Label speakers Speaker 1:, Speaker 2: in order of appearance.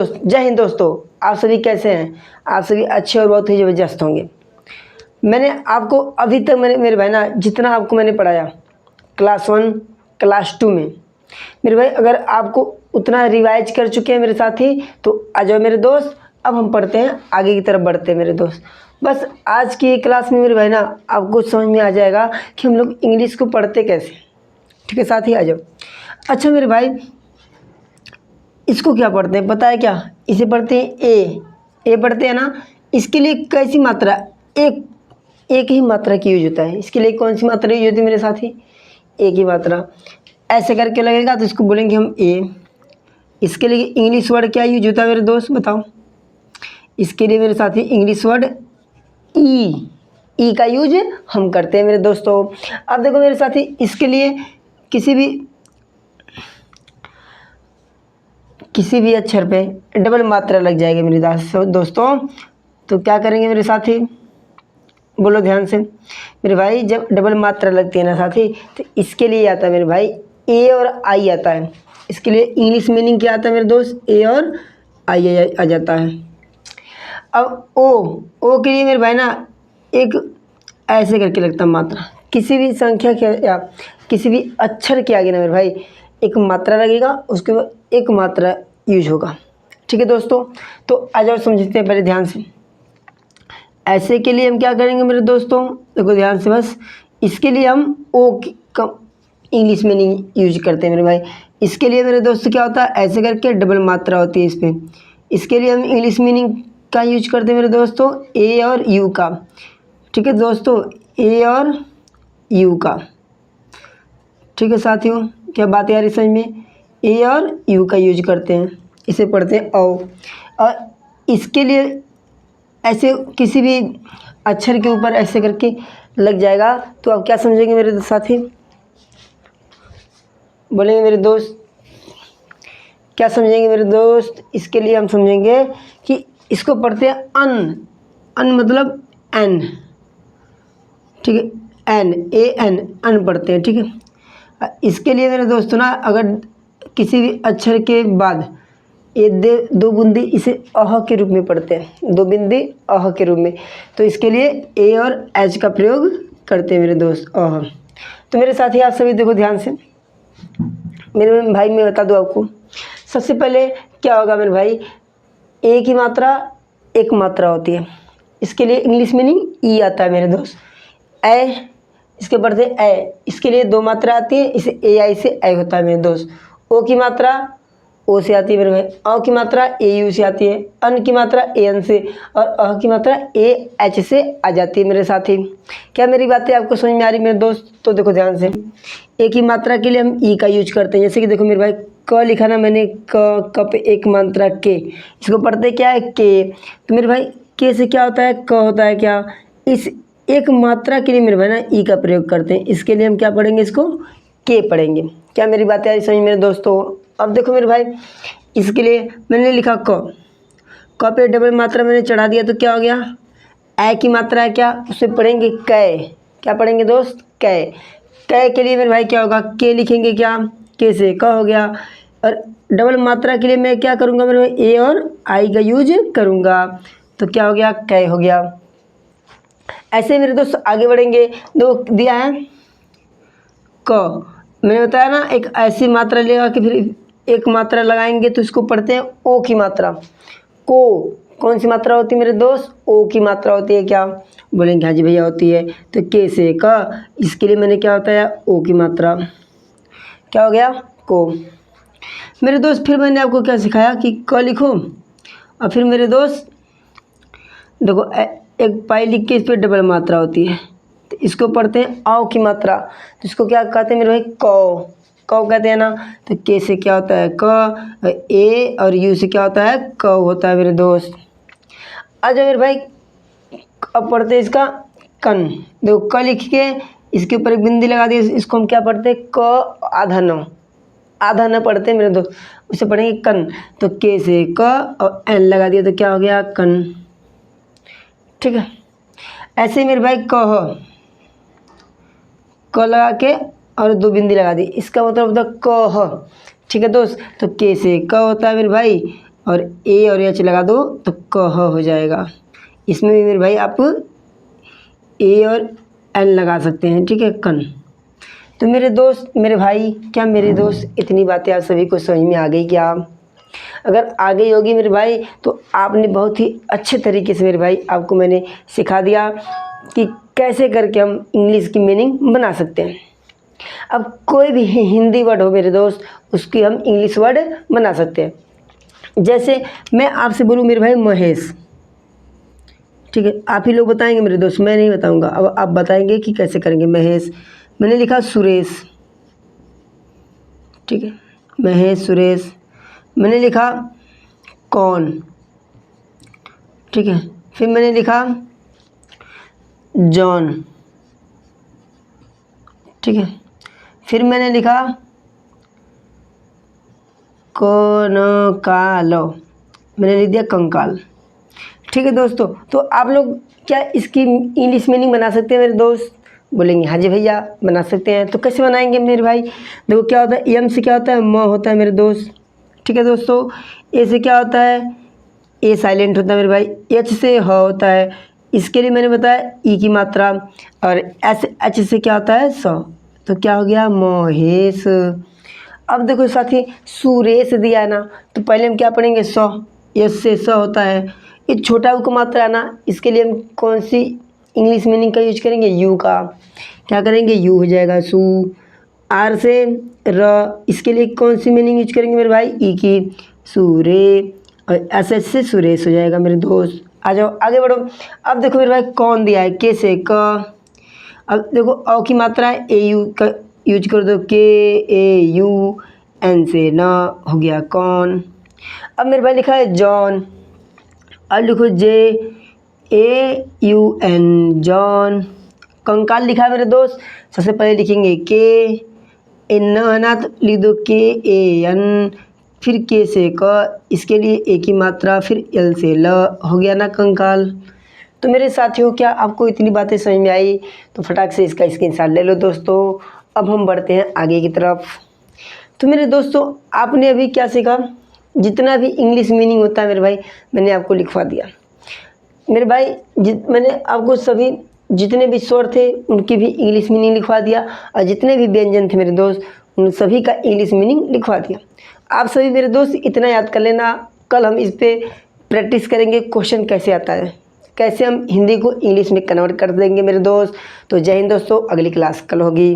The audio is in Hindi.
Speaker 1: जय हिंद दोस्तों, आप सभी कैसे हैं। आप सभी अच्छे और बहुत ही ज़बरदस्त होंगे। मैंने आपको अभी तक मेरे भाई ना जितना आपको मैंने पढ़ाया क्लास 1 क्लास 2 में, मेरे भाई अगर आपको उतना रिवाइज कर चुके हैं मेरे साथी, तो आ जाओ मेरे दोस्त। अब हम पढ़ते हैं, आगे की तरफ बढ़ते हैं मेरे दोस्त। बस आज की क्लास में मेरे भाई ना आपको समझ में आ जाएगा कि हम लोग इंग्लिश को पढ़ते कैसे। ठीक है साथी, आ जाओ। अच्छा मेरे भाई, इसको क्या पढ़ते हैं पता है क्या? इसे पढ़ते हैं ए पढ़ते हैं ना। इसके लिए कैसी मात्रा, एक ही मात्रा की यूज होता है। इसके लिए कौन सी मात्रा यूज होती है मेरे साथी? एक ही मात्रा। ऐसे करके लगेगा तो इसको बोलेंगे हम ए। इसके लिए इंग्लिश वर्ड क्या यूज होता है मेरे दोस्त, बताओ। इसके लिए मेरे साथी इंग्लिश वर्ड ई का यूज हम करते हैं मेरे दोस्तों। अब देखो मेरे साथी, इसके लिए किसी भी अक्षर पे डबल मात्रा लग जाएगी मेरे दोस्तों। तो क्या करेंगे मेरे साथी, बोलो ध्यान से मेरे भाई। जब डबल मात्रा लगती है ना साथी, तो इसके लिए आता है मेरे भाई ए और आई आता है। इसके लिए इंग्लिश मीनिंग क्या आता है मेरे दोस्त? ए और आई आ जाता है। अब ओ के लिए मेरे भाई ना एक ऐसे करके लगता है मात्रा। किसी भी संख्या के या किसी भी अक्षर के आगे ना मेरे भाई एक मात्रा लगेगा, उसके बाद एक मात्रा यूज होगा। ठीक है दोस्तों, तो आ जाओ समझते हैं पहले ध्यान से। ऐसे के लिए हम क्या करेंगे मेरे दोस्तों, देखो ध्यान से बस। इसके लिए हम ओ का इंग्लिश मीनिंग यूज करते हैं मेरे भाई। इसके लिए मेरे दोस्त क्या होता है, ऐसे करके डबल मात्रा होती है इस पर। इसके लिए हम इंग्लिश मीनिंग का यूज करते हैं मेरे दोस्तों, ए और यू का। ठीक है दोस्तों, ए और यू का। ठीक है साथियों, क्या बात है यार समझ में? ए और यू का यूज करते हैं, इसे पढ़ते हैं औ। और इसके लिए ऐसे किसी भी अक्षर के ऊपर ऐसे करके लग जाएगा, तो आप क्या समझेंगे मेरे साथी, बोलेंगे मेरे दोस्त, क्या समझेंगे मेरे दोस्त? इसके लिए हम समझेंगे कि इसको पढ़ते हैं अन मतलब एन। ठीक है, अन पढ़ते हैं। ठीक है, इसके लिए मेरे दोस्तों ना अगर किसी भी अक्षर के बाद ये दो बूंदी इसे अह के रूप में पढ़ते हैं, दो बिंदी अह के रूप में, तो इसके लिए ए और एच का प्रयोग करते हैं मेरे दोस्त, अह। तो मेरे साथी आप सभी देखो ध्यान से मेरे भाई, मैं बता दूं आपको। सबसे पहले क्या होगा मेरे भाई, ए की मात्रा एक मात्रा होती है। इसके लिए इंग्लिश मीनिंग ई आता है मेरे दोस्त। ए, इसके पढ़ते ए, इसके लिए दो मात्रा आती है, इसे ए आई से ए होता है मेरे दोस्त। ओ की मात्रा ओ से आती है मेरे भाई। अ की मात्रा ए यू से आती है। अन की मात्रा ए एन से, और अह की मात्रा ए एच से आ जाती है मेरे साथी। क्या मेरी बातें आपको समझ में आ रही मेरे दोस्त? तो देखो ध्यान से, ए की मात्रा के लिए हम ई का यूज करते हैं। जैसे कि देखो मेरे भाई, क लिखा ना मैंने, क पे एक मात्रा के, इसको पढ़ते क्या है? के। तो मेरे भाई के से क्या होता है? क होता है क्या? इस एक मात्रा के लिए मेरे भाई ना ई का प्रयोग करते हैं। इसके लिए हम क्या पढ़ेंगे? इसको के पढ़ेंगे। क्या मेरी बातें आ रही समझ मेरे दोस्तों? अब देखो मेरे भाई, इसके लिए मैंने लिखा क पे डबल मात्रा मैंने चढ़ा दिया, तो क्या हो गया? ए की मात्रा है क्या, उसे पढ़ेंगे कै। क्या पढ़ेंगे दोस्त? कै। कै के लिए मेरे भाई क्या होगा? के लिखेंगे क्या? के से क हो गया। और डबल मात्रा के लिए मैं क्या करूँगा मेरे भाई? ए और आई का यूज करूँगा, तो क्या हो गया? कै हो गया। ऐसे मेरे दोस्त आगे बढ़ेंगे। दो दिया है क, मैंने बताया ना एक ऐसी मात्रा लेगा कि फिर एक मात्रा लगाएंगे, तो इसको पढ़ते हैं ओ की मात्रा। को कौन सी मात्रा होती है मेरे दोस्त? ओ की मात्रा होती है। क्या बोलेंगे? हाँ जी भैया होती है। तो के से क, इसके लिए मैंने क्या होता है? ओ की मात्रा। क्या हो गया? को। मेरे दोस्त फिर मैंने आपको क्या सिखाया कि क लिखो, और फिर मेरे दोस्त देखो एक पाई लिख के इस पर डबल मात्रा होती है, तो इसको पढ़ते हैं आओ की मात्रा। तो इसको क्या कहते हैं मेरे भाई? कौ कहते हैं ना। तो के से क्या होता है? क। ए और यू से क्या होता है? क होता है मेरे दोस्त। अच्छा मेरे भाई, अब पढ़ते हैं इसका कन। देखो क लिख के इसके ऊपर एक बिंदी लगा दी, इसको हम क्या पढ़ते हैं? क आधा न पढ़ते हैं मेरे दोस्त, उसे पढ़ेंगे कन। तो के से क और एन लगा दिया, तो क्या हो गया? कन। ठीक है, ऐसे ही मेरे भाई क लगा के और दो बिंदी लगा दी, इसका मतलब होता है कह। ठीक है दोस्त, तो के से क होता है मेरे भाई, और ए और एच लगा दो तो कह हो जाएगा। इसमें भी मेरे भाई आप ए और एन लगा सकते हैं, ठीक है, कन। तो मेरे दोस्त, मेरे भाई, क्या मेरे दोस्त इतनी बातें आप सभी को समझ में आ गई क्या? अगर आ गई होगी मेरे भाई तो आपने बहुत ही अच्छे तरीके से मेरे भाई आपको मैंने सिखा दिया कि कैसे करके हम इंग्लिश की मीनिंग बना सकते हैं। अब कोई भी हिंदी वर्ड हो मेरे दोस्त, उसकी हम इंग्लिश वर्ड बना सकते हैं। जैसे मैं आपसे बोलूँ मेरे भाई महेश, ठीक है, आप ही लोग बताएंगे मेरे दोस्त, मैं नहीं बताऊंगा। अब आप बताएंगे कि कैसे करेंगे। महेश, मैंने लिखा सुरेश, ठीक है, महेश सुरेश। मैंने लिखा कौन, ठीक है, फिर मैंने लिखा जॉन, ठीक है, फिर मैंने लिखा कंकालो, मैंने लिख दिया कंकाल। ठीक है दोस्तों, तो आप लोग क्या इसकी इंग्लिश मीनिंग बना सकते हैं मेरे दोस्त? बोलेंगे हाँ जी भैया बना सकते हैं। तो कैसे बनाएंगे मेरे भाई? देखो क्या होता है, एम से क्या होता है, म होता है मेरे दोस्त, ठीक है दोस्तों। ए से क्या होता है, ए साइलेंट होता है मेरे भाई। एच से ह होता है, इसके लिए मैंने बताया ई की मात्रा। और एच से क्या होता है, स, तो क्या हो गया, महेश। अब देखो साथी, सुरेश दिया है ना, तो पहले हम क्या पढ़ेंगे, स, एस से स होता है। ये छोटा ऊ का मात्रा है ना, इसके लिए हम कौन सी इंग्लिश मीनिंग का यूज करेंगे, यू का। क्या करेंगे, यू हो जाएगा सू। आर से र, इसके लिए कौन सी मीनिंग यूज करेंगे मेरे भाई, ई की, सूरे। और एस से सुरेश हो जाएगा मेरे दोस्त। आ जाओ आगे बढ़ो। अब देखो मेरे भाई कौन दिया है, के से क। अब देखो औ की मात्रा है, ए यू का यूज कर दो, के ए यू। एन से न, हो गया कौन। अब मेरे भाई लिखा है जॉन, अब लिखो जे ए यू एन, जॉन। कंकाल लिखा है मेरे दोस्त, सबसे पहले लिखेंगे के, एन है ना, तो लिख दो के ए एन, फिर के से क, इसके लिए ए की मात्रा, फिर एल से ल, हो गया ना कंकाल। तो मेरे साथियों, क्या आपको इतनी बातें समझ में आई? तो फटाक से इसका स्क्रीनशॉट ले लो दोस्तों। अब हम बढ़ते हैं आगे की तरफ। तो मेरे दोस्तों, आपने अभी क्या सीखा? जितना भी इंग्लिश मीनिंग होता है मेरे भाई, मैंने आपको लिखवा दिया मेरे भाई। मैंने आपको सभी जितने भी स्वर थे उनकी भी इंग्लिश मीनिंग लिखवा दिया, और जितने भी व्यंजन थे मेरे दोस्त उन सभी का इंग्लिश मीनिंग लिखवा दिया। आप सभी मेरे दोस्त इतना याद कर लेना, कल हम इस पर प्रैक्टिस करेंगे, क्वेश्चन कैसे आता है, कैसे हम हिंदी को इंग्लिश में कन्वर्ट कर देंगे मेरे दोस्त। तो जय हिंद दोस्तों, अगली क्लास कल होगी।